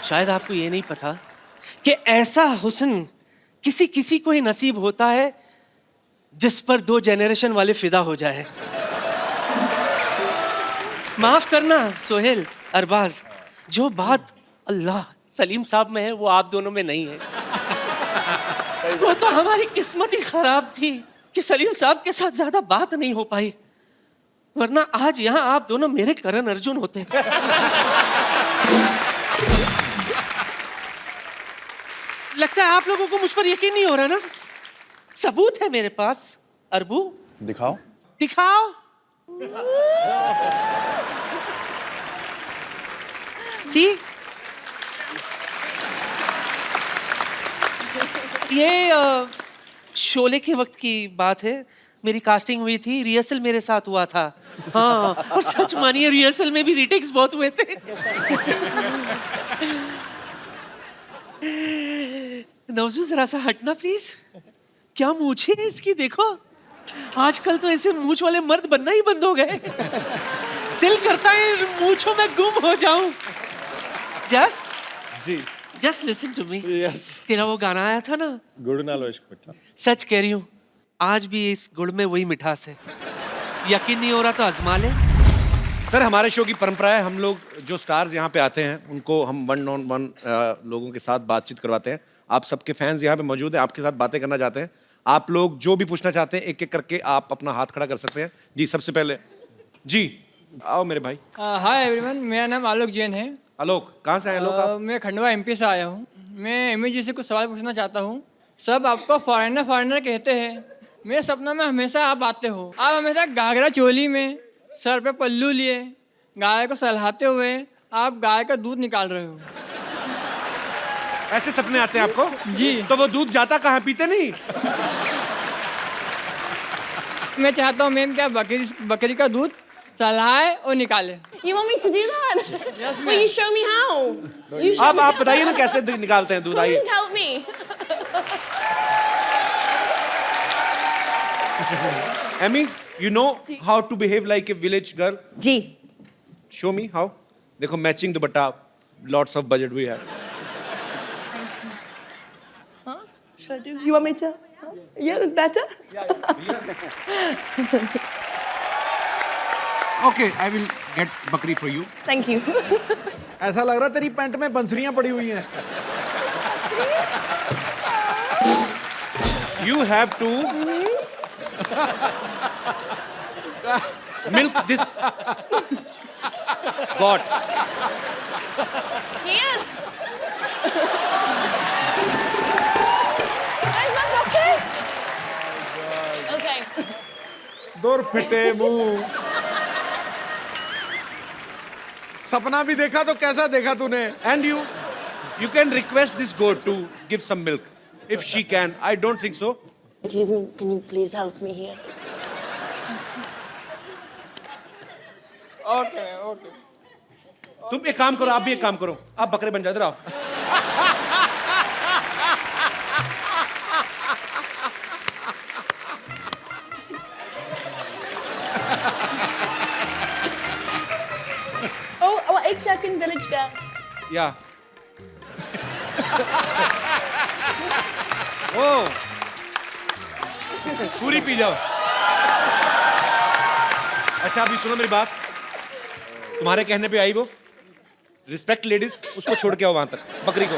शायद आपको ये नहीं पता कि ऐसा हुस्न किसी किसी को ही नसीब होता है जिस पर 2 जनरेशन वाले फिदा हो जाए। माफ करना सोहेल, अरबाज, जो बात अल्लाह सलीम साहब में है वो आप दोनों में नहीं है। वो तो हमारी किस्मत ही खराब थी कि सलीम साहब के साथ ज्यादा बात नहीं हो पाई, वरना आज यहाँ आप दोनों मेरे करण अर्जुन होते। लगता है आप लोगों को मुझ पर यकीन नहीं हो रहा ना? सबूत है मेरे पास। अरबू, दिखाओ। दिखाओ। सी, ये शोले के वक्त की बात है। मेरी कास्टिंग हुई थी, रिहर्सल मेरे साथ हुआ था। हाँ, और सच मानिए रिहर्सल में भी रीटेक्स बहुत हुए थे। नवजू जरा सा हटना प्लीज। क्या मूछे है इसकी, देखो। आजकल तो ऐसे मूछ वाले मर्द बनना ही बंद हो गए। दिल करता है मूछों में गुम हो जाऊं। Jas ji, just listen to me. Yes. तेरा वो गाना आया था ना, गुड़ नालो इश्क मिठा। सच कह रही हूँ, आज भी इस गुड़ में वही मिठास है। यकीन नहीं हो रहा तो आजमा ले। सर, हमारे शो की परंपरा है, हम लोग जो स्टार्स यहाँ पे आते हैं उनको हम 1-on-1 लोगों के साथ बातचीत करवाते हैं। आप सबके फैंस यहाँ पे मौजूद हैं, आपके साथ बातें करना चाहते हैं। आप लोग जो भी पूछना चाहते हैं एक एक करके आप अपना हाथ खड़ा कर सकते हैं। जी, सबसे पहले जी आओ मेरे भाई। हाय एवरीवन, मेरा नाम आलोक जैन है। आलोक, कहाँ से आए आलोक आप? मैं खंडवा एमपी से आया हूँ। मैं एमी जी से कुछ सवाल पूछना चाहता हूँ। सब आपको फॉरेनर फॉरेनर कहते हैं। मेरे सपनों में हमेशा आप आते हो। आप हमेशा घाघरा चोली में, सर पे पल्लू लिए, गाय को सहलाते हुए आप गाय का दूध निकाल रहे हो। ऐसे सपने आते हैं आपको? जी। तो वो दूध जाता कहाँ, पीते नहीं? मैं चाहता हूँ मैम, क्या बकरी का दूध सहलाए और निकाले। You want me to do that? Yes, Will you show me how? You show me आप बताइए ना कैसे निकालते हैं दूध, आइए। Please help me. Amy, you know how to behave like a village girl? जी। Show me how. देखो, matching dupatta, lots of budget we have. Should I do? You want me to? Yeah, that's better. Okay, I will get बकरी for you. Thank you. ऐसा लग रहा है तेरी pant में बंसरियां पड़ी हुई हैं। You have to milk this goat. Here. Where's my bucket? Okay. दूर फिटे मुंह। सपना भी देखा तो कैसा देखा तूने? And you can request this goat to give some milk. If she can, I don't think so. Excuse me, can you please help me here? Okay okay तुम एक काम करो, आप भी एक काम करो, आप बकरे बन जाते रहो। Oh, एक second, village girl. या ओ पूरी पी जाओ। अच्छा अभी सुनो मेरी बात, तुम्हारे कहने पे आई वो, रिस्पेक्ट लेडीज, उसको छोड़ के आओ वहां तक, बकरी को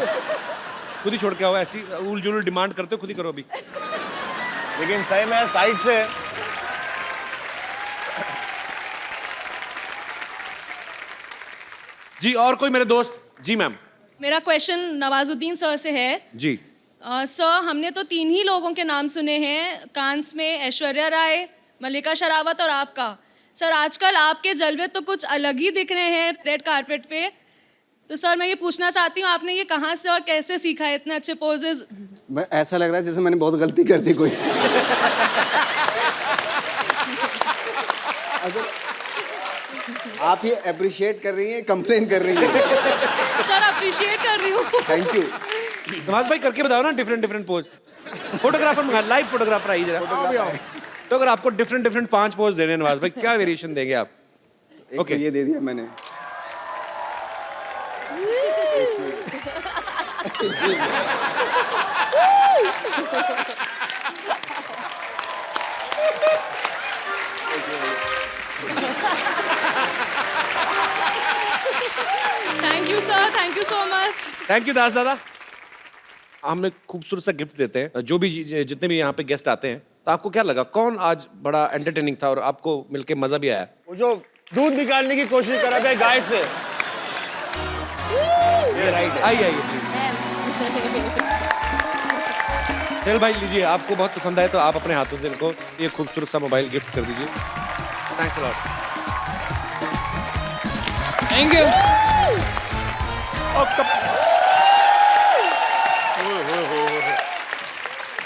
खुद ही छोड़ के आओ। ऐसी उल जुल डिमांड करते हो, खुद ही करो अभी। लेकिन सही में साइड से जी और कोई मेरे दोस्त? जी मैम। मेरा क्वेश्चन नवाजुद्दीन सर से है। जी सर, हमने तो 3 ही लोगों के नाम सुने हैं कांस में, ऐश्वर्या राय, मल्लिका शेरावत और आपका। सर आजकल आपके जलवे तो कुछ अलग ही दिख रहे हैं रेड कारपेट पे। तो सर मैं ये पूछना चाहती हूँ, आपने ये कहाँ से और कैसे सीखा है इतने अच्छे पोजेज? मैं ऐसा लग रहा है जैसे मैंने बहुत गलती कर दी कोई। आप ये अप्रिशिएट कर रही हैं, कंप्लेन कर रही हैं? सर अप्रिशिएट कर रही हूँ। Thank you. नवाज भाई करके बताओ ना डिफरेंट पोज। फोटोग्राफर मंगा, लाइव फोटोग्राफर आइए जरा। तो अगर आपको डिफरेंट 5 पोज देने नवाज भाई, क्या वेरिएशन देंगे आप? ओके ये दे दिया मैंने। Thank you sir, thank you so much. Thank you Das दादा। हम एक खूबसूरत सा गिफ्ट देते हैं जो भी जितने भी यहाँ पे गेस्ट आते हैं। तो आपको क्या लगा, कौन आज बड़ा एंटरटेनिंग था और आपको मिलके मजा भी आया? वो जो दूध निकालने की कोशिश करा था गाय से। ये राइट है। आइए चल भाई लीजिए, आपको बहुत पसंद आए तो आप अपने हाथों से इनको ये खूबसूरत सा मोबाइल गिफ्ट कर दीजिए। Thanks a lot. Thank you.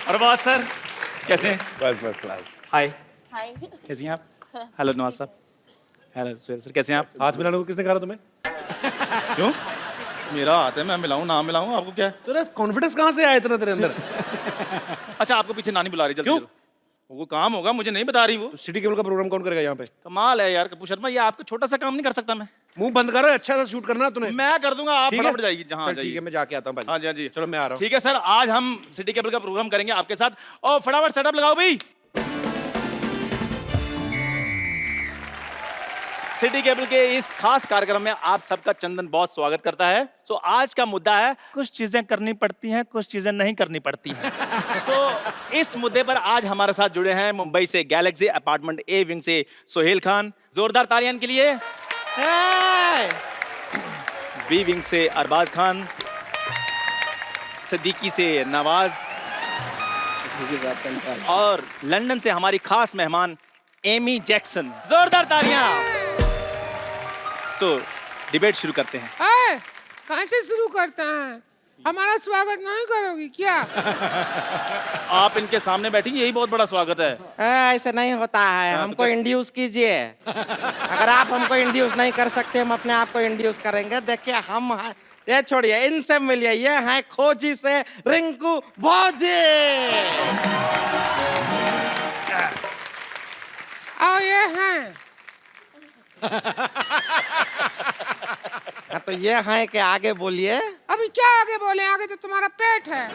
Arbaaz sir कैसे हैं? बस क्लास। हाय, Hi. कैसी हैं आप? हेलो नवाज साहब। हेलो सुहेल सर, कैसे हैं आप? हाथ मिलाने को किसने कहा तुम्हें? क्यों? मेरा हाथ है, मैं मिलाऊं ना मिलाऊं, आपको क्या है? तेरा कॉन्फिडेंस कहाँ से आया इतना तेरे अंदर? अच्छा आपको पीछे नानी बुला रही, जल्दी क्यों? चलो। वो काम होगा, मुझे नहीं बता रही वो। तो सिटी केबल का प्रोग्राम कौन करेगा यहाँ पे? कमाल है यार कपूर शर्मा, ये आपका छोटा सा काम नहीं कर सकता मैं? मुंह बंद करो, अच्छा सा शूट करना तूने। मैं कर दूंगा, आप ठीक है? फटाफट जाइए जहाँ चल, जाइए। ठीक है मैं जाके आता हूँ भाई। हाँ जी हाँ जी, चलो मैं आ रहा हूँ। ठीक है सर, आज हम सिटी केबल का प्रोग्राम करेंगे आपके साथ, और फटाफट सेटअप लगाओ भाई। सिटी केबल के इस खास कार्यक्रम में आप सबका चंदन बहुत स्वागत करता है। सो आज का मुद्दा है, कुछ चीजें करनी पड़ती हैं, कुछ चीजें नहीं करनी पड़ती हैं। सो इस मुद्दे पर आज हमारे साथ जुड़े हैं मुंबई से गैलेक्सी अपार्टमेंट ए विंग से सोहेल खान, जोरदार तालियां इनके लिए। बी विंग से अरबाज खान, सिद्दीकी से नवाज, और लंदन से हमारी खास मेहमान एमी जैक्सन। जोरदार तालियां। सो डिबेट शुरू करते हैं। कहाँ से शुरू करते हैं? हमारा स्वागत नहीं करोगी क्या? आप इनके सामने बैठी, यही बहुत बड़ा स्वागत है। ऐसा नहीं होता है, हमको इंड्यूस कीजिए। अगर आप हमको इंड्यूस नहीं कर सकते, हम अपने आप को इंड्यूस करेंगे। देखिए हम ये छोड़िए, इनसे मिलिए, ये हैं खोजी से रिंकू भौजी। और ये हैं हाँ, तो ये हैं कि आगे बोलिए। अभी क्या आगे बोले, आगे तो तुम्हारा पेट है।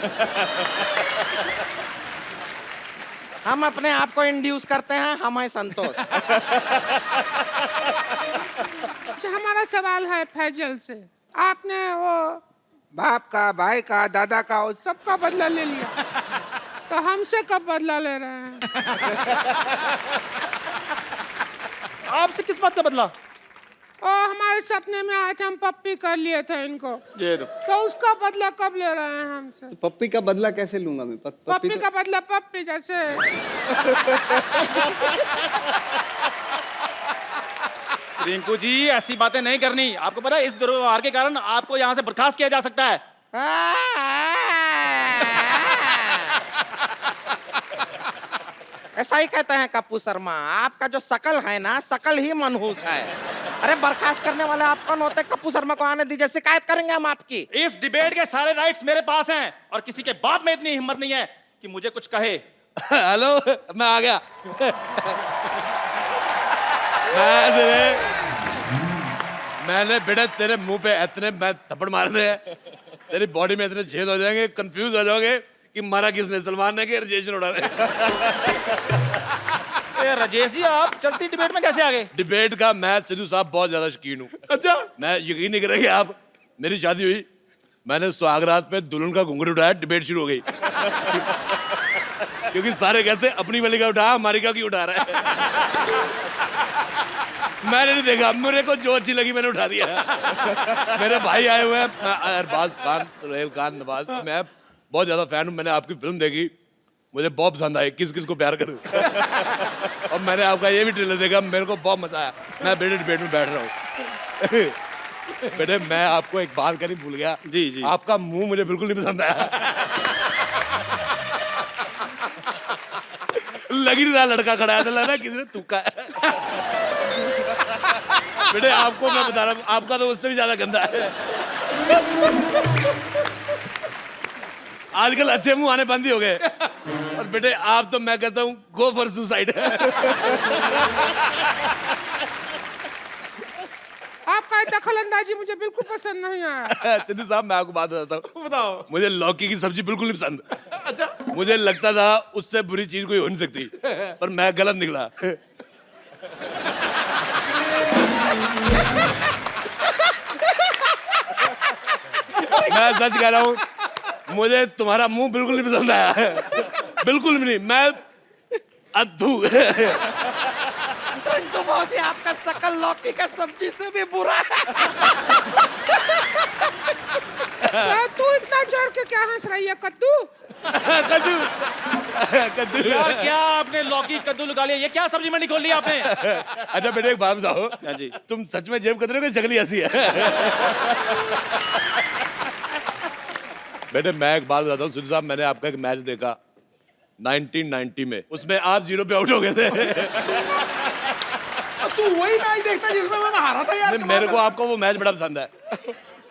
हम अपने आप को इंड्यूस करते हैं, हम हैं संतोष। हमारा सवाल है फैजल से। आपने वो बाप का, भाई का, दादा का, वो सबका बदला ले लिया, तो हमसे कब बदला ले रहे हैं? आपसे किस बात का बदला? ओ हमारे सपने में आए थे, हम पप्पी कर लिए थे इनको, ये लो। तो उसका बदला कब ले रहे हैं हमसे? तो पप्पी का बदला कैसे लूंगा मैं? पप्पी तो... का बदला पप्पी जैसे। रिंकू जी ऐसी बातें नहीं करनी। आपको पता है इस दुर्व्यवहार के कारण आपको यहाँ से बर्खास्त किया जा सकता है। ऐसा ही कहते हैं कप्पू शर्मा, आपका जो शकल है ना, शकल ही मनहूस है। अरे बर्खास्त करने वाले आप कौन होते? कप्पू शर्मा को आने दीजिए, शिकायत करेंगे हम आपकी। इस डिबेट के सारे राइट्स मेरे पास हैं और किसी के बाप में इतनी हिम्मत नहीं है कि मुझे कुछ कहे। हेलो, मैं आ गया। मैंने बेटा तेरे मुंह पे इतने मैं थप्पड़ मारने हैं, तेरी बॉडी में इतने छेद हो जाएंगे, कंफ्यूज हो जाओगे कि मारा किसने, सलमान ने कि राजेश उड़ा रहे। राजेश जी आप चलती डिबेट में कैसे आ गए? डिबेट का मैं सिद्धू साहब बहुत ज्यादा शौकीन हूँ। अच्छा, मैं यकीन नहीं करेंगे आप, मेरी शादी हुई, मैंने सुहागरात पे दुल्हन का घुंघरू उठाया, डिबेट शुरू हो गई। क्योंकि सारे कहते अपनी वाली का उठा, हमारी का क्यों उठा रहा है। मैंने नहीं देखा, मेरे को जो अच्छी लगी मैंने उठा दिया। मेरे भाई आए हुए हैं, अरबाज खान, सुहेल खान, नवाज, मैं बहुत ज्यादा फैन हूँ। मैंने आपकी फिल्म देखी, मुझे बहुत पसंद आई, किस किस को प्यार करूं। और मैंने आपका ये भी ट्रेलर देखा, मेरे को बहुत मजा आया। मैं बेटे डिबेट में बैठ रहा हूँ। बेटे मैं आपको एक बात करनी भूल गया। जी जी। आपका मुंह मुझे बिल्कुल नहीं पसंद आया। लग ही नहीं रहा लड़का खड़ा है, तो लग रहा है किसी ने थूका है। बेटे आपको मैं बता रहा हूँ, आपका तो उससे भी ज्यादा गंदा है। आजकल अच्छे मुंह आने बंद ही हो गए। और बेटे आप तो मैं कहता हूँ गो फॉर सुसाइड। आपका दखल अंदाजी मुझे बिल्कुल पसंद नहीं आया। सिद्धू साहब मैं आपको बात बताता हूँ। बताओ। मुझे लौकी की सब्जी बिल्कुल नहीं पसंद। अच्छा। मुझे लगता था उससे बुरी चीज कोई हो नहीं सकती, पर मैं गलत निकला। मैं सच कह रहा हूँ, मुझे तुम्हारा मुंह बिल्कुल नहीं पसंद आया। बिल्कुल भी नहीं। मैं अद्भु। तो बहुत ही आपका शकल लौकी का सब्जी से भी बुरा है। तू इतना जोर के क्या हंस रही है कद्दू? कद्दू। कद्दू। यार क्या आपने लौकी कद्दू लगा लिया? ये क्या सब्जी मंडी खोल ली आपने? अच्छा बेटे एक बात बताओ। हाँ जी। तुम सच में जेब कतरे की शक्ल ही ऐसी है? बेटे मैं एक बात बताता हूँ सिद्धू साहब, मैंने आपका एक मैच देखा 1990 में, उसमें आप 0 पे आउट हो गए थे। तू वही मैच देखता जिसमें मैं हारा था यार। मेरे को आपको वो मैच बड़ा पसंद है।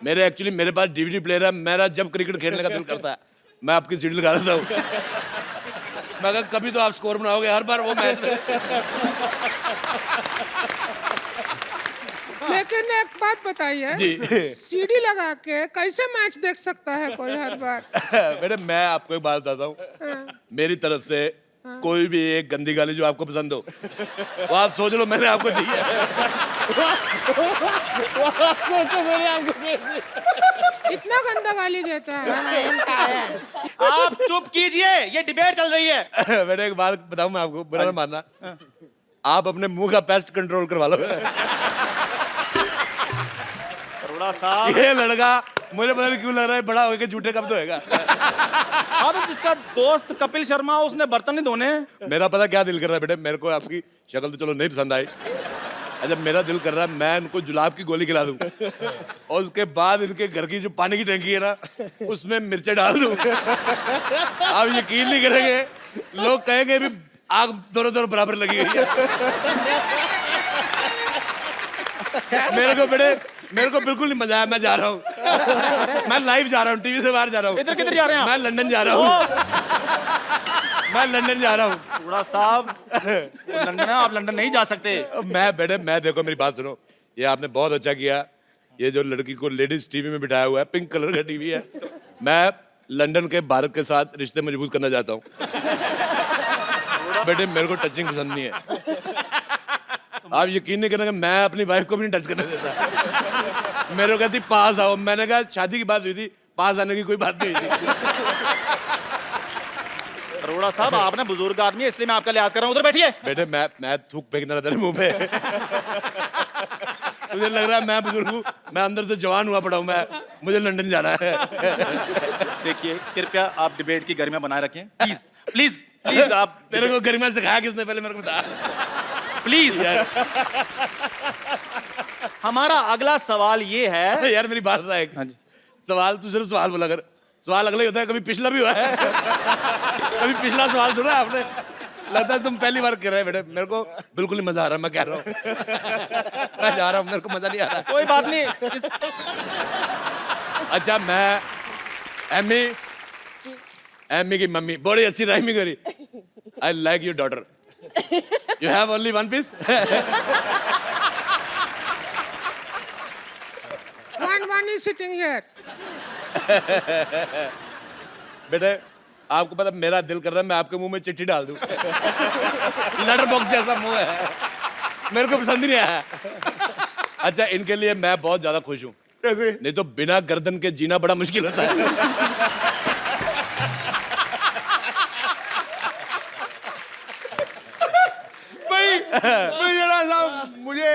मेरे पास DVD प्लेयर है, मेरा जब क्रिकेट खेलने का दिल करता है मैं आपकी सीडी लगा देता हूँ। मैं कहा कभी तो आप स्कोर बनाओगे हर बार वो मैच में। लेकिन एक बात बताइए जी। सीडी लगा के कैसे मैच देख सकता है कोई हर बार? बेटे मैं आपको एक बात बताता हूँ, मेरी तरफ से कोई भी एक गंदी गाली जो आपको पसंद हो वो आप सोच लो मैंने आपको दी है। सोचो मैंने आपको दी। इतना गंदा गाली देता है। आप चुप कीजिए, ये डिबेट चल रही है। बेटे एक बात बताऊं मैं आपको, बुरा ना मानना, आप अपने मुंह का पेस्ट कंट्रोल करवा लो। साहब ये लड़का मुझे पता नहीं क्यों लग रहा है बड़ा होके झूठे कब तो होएगा। हाँ तो जिसका दोस्त कपिल शर्मा उसने बर्तन नहीं धोने। मेरा पता क्या दिल कर रहा है बेटे, मेरे को आपकी शक्ल तो चलो नहीं पसंद आई, अच्छा मेरा दिल कर रहा है मैं इनको जुलाब की गोली खिला दूं और उसके बाद इनके घर की जो पानी की टंकी है ना उसमें मिर्चे डाल दूं। आप यकीन नहीं करेंगे, लोग कहेंगे भी आग दोनों दोनों बराबर लगी हुई है। मेरे को बिल्कुल नहीं मजा आया, मैं जा रहा हूँ। मैं लाइव जा रहा हूँ, टीवी से बाहर जा रहा हूँ। इधर किधर जा रहे हैं? मैं लंदन जा रहा हूँ। मैं लंदन जा रहा हूँ। बड़ा साहब लंदन है, आप लंदन नहीं जा सकते। मैं देखो मेरी बात सुनो, ये आपने बहुत अच्छा किया, ये जो लड़की को लेडीज टीवी में बिठाया हुआ है, पिंक कलर का टीवी है, मैं लंदन के भारत के साथ रिश्ते मजबूत करना चाहता हूँ। बेटे मेरे को टचिंग पसंद नहीं है। तो आप यकीन नहीं करेंगे, मैं अपनी वाइफ को भी नहीं टच करने देता। मेरे को कहती पास आओ, मैंने कहा शादी की बात हुई थी, पास आने की कोई बात नहीं हुई थी। अरोड़ा साहब, आपने बुजुर्ग आदमी है इसलिए मैं आपका लिहाज कर रहा हूँ, उधर बैठिए। बेटे मैं थूक फेंकना था तेरे मुंह पे। मुझे लग रहा है मैं बुजुर्ग हूँ, मैं अंदर से जवान हुआ पड़ा हूँ, मुझे लंदन जाना है। देखिए कृपया आप डिबेट की गरिमा बनाए रखें, प्लीज प्लीज प्लीज। आप तेरे को गरिमा सिखाया किसने, पहले मेरे को बता प्लीज यार। हमारा अगला सवाल ये है यार, मेरी बात है। हाँ जी, सवाल तू सिर्फ सवाल बोला कर, सवाल अगले होता है। कभी पिछला भी हुआ है? कभी पिछला सवाल सुना आपने? लगता है तुम पहली बार कर रहे हैं बेटे। मेरे को बिल्कुल नहीं मजा आ रहा, मैं कह रहा हूँ। मैं जा रहा हूँ, मेरे को मजा नहीं आ रहा। कोई बात नहीं। अच्छा, मैं एमी की मम्मी बड़ी अच्छी राइमिंग करी। I like your daughter, you have only one piece. One is sitting here. बेटे, आपको पता मेरा दिल कर रहा है मैं आपके मुंह में चिट्ठी डाल दूं। लेटर बॉक्स जैसा मुंह है, मेरे को पसंद ही नहीं आया। अच्छा, इनके लिए मैं बहुत ज्यादा खुश हूँ। कैसे? नहीं तो बिना गर्दन के जीना बड़ा मुश्किल होता है। मुझे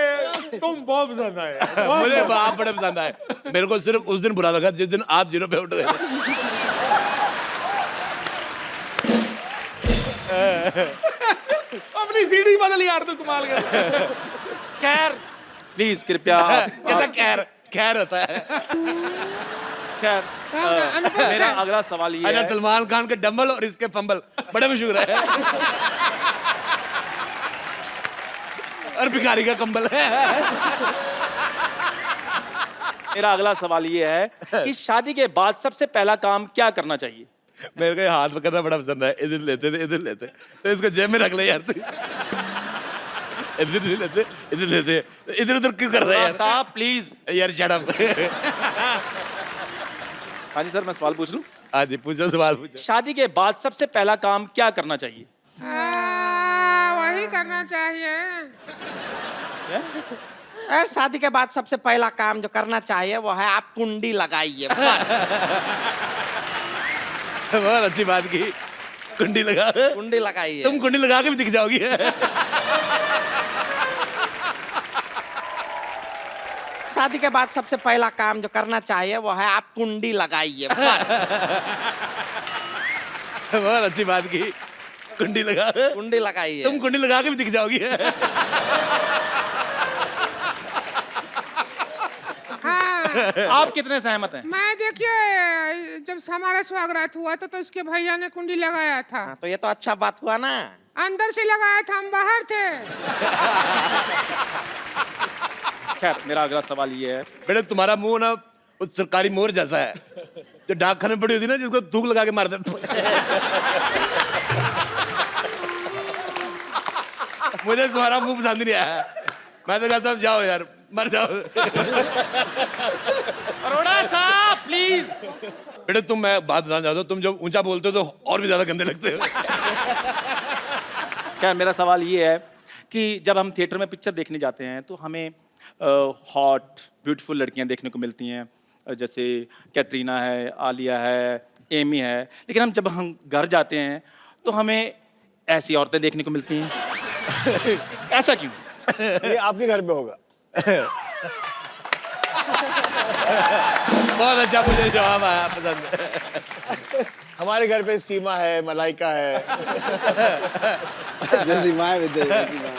तुम बहुत पसंद आए। मुझे आप बड़े पसंद आए। मेरे को सिर्फ उस दिन बुरा लगा जिस दिन आप जीरो पे उठ गए। अपनी सीढ़ी बदल यार, तू कमाल कर। खैर प्लीज कृपया। कहता खैर होता है। खैर मेरा अगला सवाल ये है, सलमान खान के डंबल और इसके फंबल बड़े मशहूर है। और भिखारी का कंबल है। मेरा अगला सवाल ये है कि शादी के बाद सबसे पहला काम क्या करना चाहिए? मेरे को ये हाथ पकड़ना बड़ा पसंद है। इधर लेते तो इसको जेब में रख ले यार तू। इधर नहीं लेते, इधर लेते, इधर उधर क्यों कर रहा है यार? साहब प्लीज यार शट अप। हाँ जी सर, मैं सवाल पूछ लूं? हाँ जी, पूछो सवाल पूछो। शादी के बाद सबसे पहला काम क्या करना चाहिए? वही करना चाहिए। शादी के बाद सबसे पहला काम जो करना चाहिए वो है आप कुंडी लगाइए। बहुत अच्छी बात की, कुंडी लगाइए। तुम कुंडी लगा के भी दिख जाओगी। शादी के बाद सबसे पहला काम जो करना चाहिए वो है आप कुंडी लगाइए। बहुत अच्छी बात की, कुंडी लगाइए। तुम कुंडी लगा के भी दिख जाओगी। आप कितने सहमत हैं? मैं देखिए जब हमारा स्वागत हुआ तो इसके भैया ने कुंडी लगाया था। तो ये तो अच्छा बात हुआ ना। अंदर से लगाया था, हम बाहर थे। खैर मेरा अगला सवाल ये है, बेटे तुम्हारा मुंह ना उस सरकारी मोर जैसा है जो डाकखाने में पड़ी होती ना, जिसको थूक लगा के मार देते। मुझे तुम्हारा मुंह पसंद नहीं आया। मैं तो कहता हूँ जाओ यार, मर जाओ। अरोड़ा साहब प्लीज। बेटे तुम, मैं बात बताना चाहता हूँ, तुम जब ऊंचा बोलते हो तो और भी ज्यादा गंदे लगते हो। क्या मेरा सवाल ये है कि जब हम थिएटर में पिक्चर देखने जाते हैं तो हमें हॉट ब्यूटीफुल लड़कियां देखने को मिलती हैं, जैसे कैटरीना है, आलिया है, एमी है, लेकिन जब हम घर जाते हैं तो हमें ऐसी औरतें देखने को मिलती हैं। ऐसा क्यों? ये आपके घर पे होगा। बहुत अच्छा, मुझे जवाब आया, पसंद है। हमारे घर पे सीमा है, मलाइका है। जैसी माँ विद्या, जैसी माँ।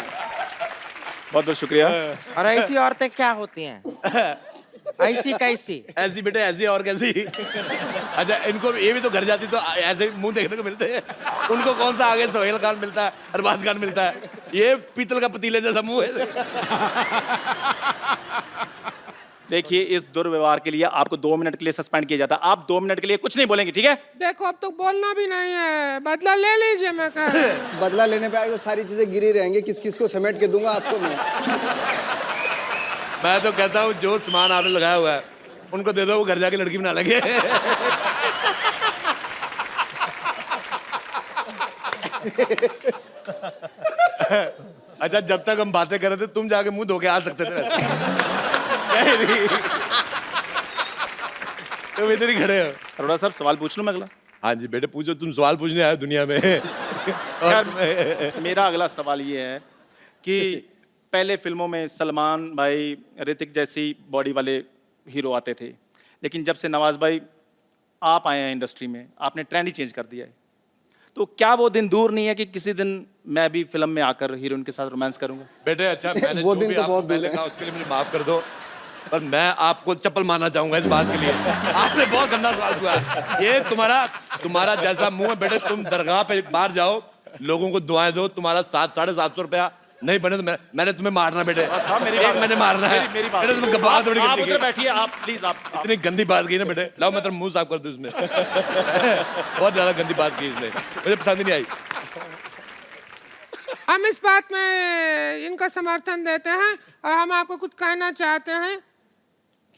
बहुत बहुत शुक्रिया। और ऐसी औरतें क्या होती हैं? ऐसी कैसी? ऐसी बेटे, ऐसी और कैसी? अच्छा, इनको ये भी तो घर जाती तो ऐसे मुंह देखने को मिलते हैं। उनको कौन सा आगे सोहेल खान मिलता है, अरबाज खान मिलता है, ये पीतल का पतीले जैसा मुंह है। देखिए, इस दुर्व्यवहार के लिए आपको 2 मिनट के लिए सस्पेंड किया जाता है। आप 2 मिनट के लिए कुछ नहीं बोलेंगे, ठीक है? देखो अब तो बोलना भी नहीं है, बदला ले लीजिए। मैं कह रहा हूं। बदला लेने पे आएगा, सारी चीजें गिरी रहेंगी, किस किस को समेट के दूंगा आपको मैं तो कहता हूँ जो सामान आपने लगाया हुआ है उनको दे दो, वो घर जाके लड़की बना लेंगे। अच्छा जब तक हम बातें कर रहे थे तुम जाके मुंह धो के आ सकते थे तुम इधर ही खड़े हो। अरोड़ा साहब सवाल पूछ लूं मैं अगला? हाँ जी बेटे पूछो, तुम सवाल पूछने आए हो दुनिया में। खैर मेरा अगला सवाल ये है कि पहले फिल्मों में सलमान भाई, ऋतिक जैसी बॉडी वाले हीरो आते थे, लेकिन जब से नवाज भाई आप आए हैं इंडस्ट्री में, आपने ट्रेंड ही चेंज कर दिया है। तो क्या वो दिन दूर नहीं है कि किसी दिन मैं भी फिल्म में आकर हीरोइन के साथ रोमांस करूंगा? बेटे अच्छा मैंने वो जो दिन भी तो आपको बहुत दूर पहले है। कहा उसके लिए मुझे माफ कर दो, पर मैं आपको चप्पल मारना चाहूंगा इस बात के लिए। आपने बहुत गंदा सवाल हुआ है। ये तुम्हारा जैसा मुंह है बेटे, तुम दरगाह पे बाहर जाओ, लोगों को दुआएं दो, तुम्हारा 700-750 रुपया नहीं बने तो मैंने तुम्हें मारना बेटे। साहब मेरी एक बात- मैंने मारना है। मेरी बात- बेटे, तुम बात थोड़ी आप गंदी उधर की। बैठिए, आप प्लीज आप इतनी गंदी बात की ना बेटे, लाओ मैं तेरा मुंह साफ कर दूं इसमें। बहुत ज्यादा गंदी बात की इसने, मुझे पसंद ही नहीं आई। हम इस बात में इनका समर्थन देते हैं और हम आपको कुछ कहना चाहते हैं।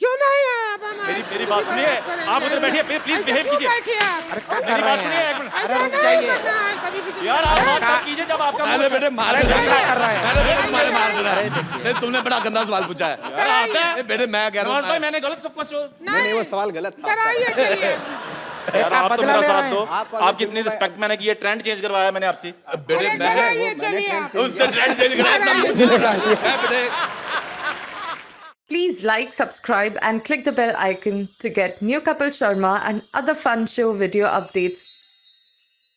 क्यों नहीं आप हमारी मेरी बात सुनिए, आप उधर बैठिए, प्लीज बिहेव कीजिए। बैठिए आप। मेरी बात सुनिए एक मिनट। ऐसा नहीं करना है कभी भी। यार आप बात मत कीजिए जब आपका मैंने मुंह- बेटे मारा कर रहा है। मैंने बेटे तुम्हारे मार देना है। नहीं, तुमने बड़ा गंदा सवाल पूछा है। यार आता है। नहीं, बेटे मैं कह रहा नवाज भाई हूँ मैंने गलत सब कुछ नहीं वो सवाल गलत था। कराइए चलिए। यार आप तो बदला मेरा ले साथ रहे दो। हैं। आप अगर आपकी इतनी रिस्पेक्ट मैंने की है, ट्रेंड चेंज करवाया मैंने आपसे। बेटे अरे मैं कराइए चलिए आप। उससे ट्रेंड चेंज करा बेटे। Please like, subscribe and click the bell icon to get new Kapil Sharma and other fun show video updates